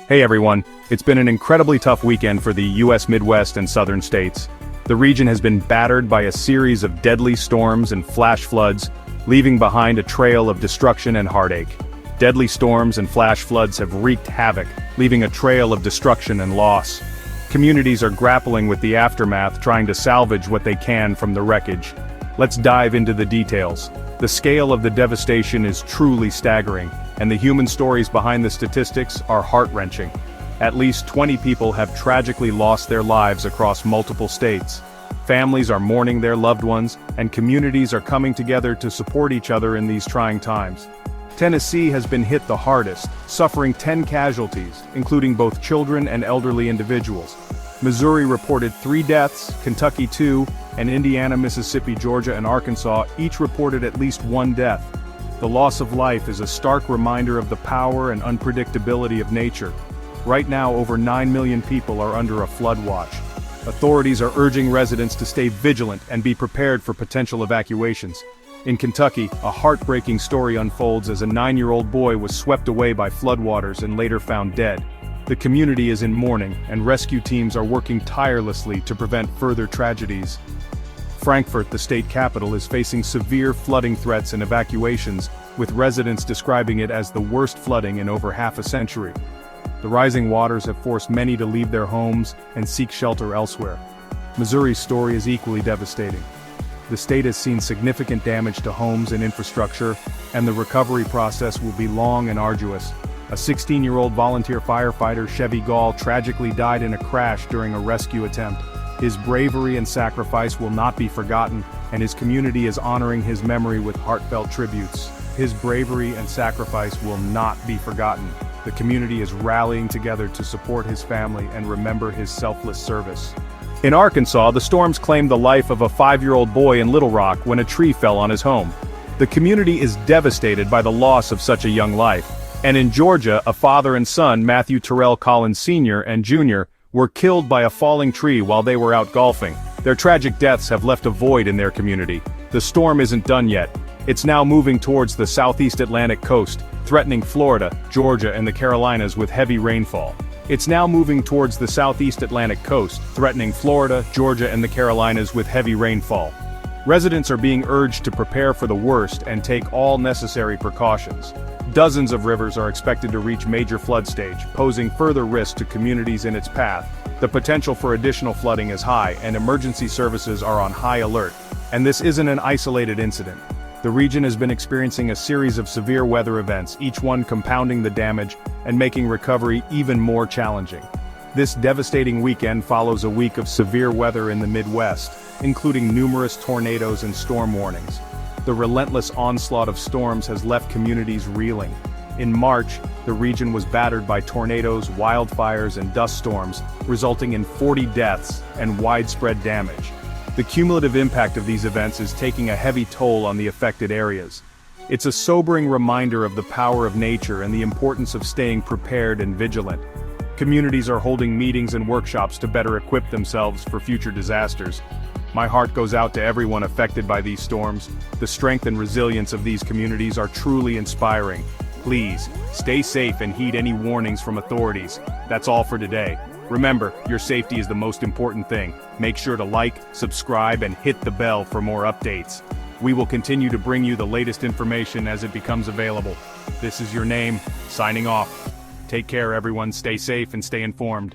Hey everyone, it's been an incredibly tough weekend for the US Midwest and southern states. The region has been battered by a series of deadly storms and flash floods, leaving behind a trail of destruction and heartache. Deadly storms and flash floods have wreaked havoc, leaving a trail of destruction and loss. Communities are grappling with the aftermath, trying to salvage what they can from the wreckage. Let's dive into the details. The scale of the devastation is truly staggering, and the human stories behind the statistics are heart-wrenching. At least 20 people have tragically lost their lives across multiple states. Families are mourning their loved ones, and communities are coming together to support each other in these trying times. Tennessee has been hit the hardest, suffering 10 casualties, including both children and elderly individuals. Missouri reported 3 deaths, Kentucky 2, and Indiana, Mississippi, Georgia, and Arkansas each reported at least 1 death. The loss of life is a stark reminder of the power and unpredictability of nature. Right now, over 9 million people are under a flood watch. Authorities are urging residents to stay vigilant and be prepared for potential evacuations. In Kentucky, a heartbreaking story unfolds as a 9-year-old boy was swept away by floodwaters and later found dead. The community is in mourning, and rescue teams are working tirelessly to prevent further tragedies. Frankfurt, the state capital, is facing severe flooding threats and evacuations, with residents describing it as the worst flooding in over half a century. The rising waters have forced many to leave their homes and seek shelter elsewhere. Missouri's story is equally devastating. The state has seen significant damage to homes and infrastructure, and the recovery process will be long and arduous. A 16-year-old volunteer firefighter, Chevy Gall, tragically died in a crash during a rescue attempt. His bravery and sacrifice will not be forgotten, and his community is honoring his memory with heartfelt tributes. His bravery and sacrifice will not be forgotten. The community is rallying together to support his family and remember his selfless service. In Arkansas, the storms claimed the life of a 5-year-old boy in Little Rock when a tree fell on his home. The community is devastated by the loss of such a young life. And in Georgia, a father and son, Matthew Terrell Collins Sr. and Jr., were killed by a falling tree while they were out golfing. Their tragic deaths have left a void in their community. The storm isn't done yet. It's now moving towards the southeast Atlantic coast, threatening Florida, Georgia, and the Carolinas with heavy rainfall. It's now moving towards the southeast Atlantic coast, threatening Florida, Georgia, and the Carolinas with heavy rainfall. Residents are being urged to prepare for the worst and take all necessary precautions. Dozens of rivers are expected to reach major flood stage, posing further risk to communities in its path. The potential for additional flooding is high, and emergency services are on high alert. And this isn't an isolated incident. The region has been experiencing a series of severe weather events, each one compounding the damage and making recovery even more challenging. This devastating weekend follows a week of severe weather in the Midwest, including numerous tornadoes and storm warnings. The relentless onslaught of storms has left communities reeling. In March, the region was battered by tornadoes, wildfires, and dust storms, resulting in 40 deaths and widespread damage. The cumulative impact of these events is taking a heavy toll on the affected areas. It's a sobering reminder of the power of nature and the importance of staying prepared and vigilant. Communities are holding meetings and workshops to better equip themselves for future disasters. My heart goes out to everyone affected by these storms. The strength and resilience of these communities are truly inspiring. Please, stay safe and heed any warnings from authorities. That's all for today. Remember, your safety is the most important thing. Make sure to like, subscribe, and hit the bell for more updates. We will continue to bring you the latest information as it becomes available. This is your name, signing off. Take care everyone, stay safe and stay informed.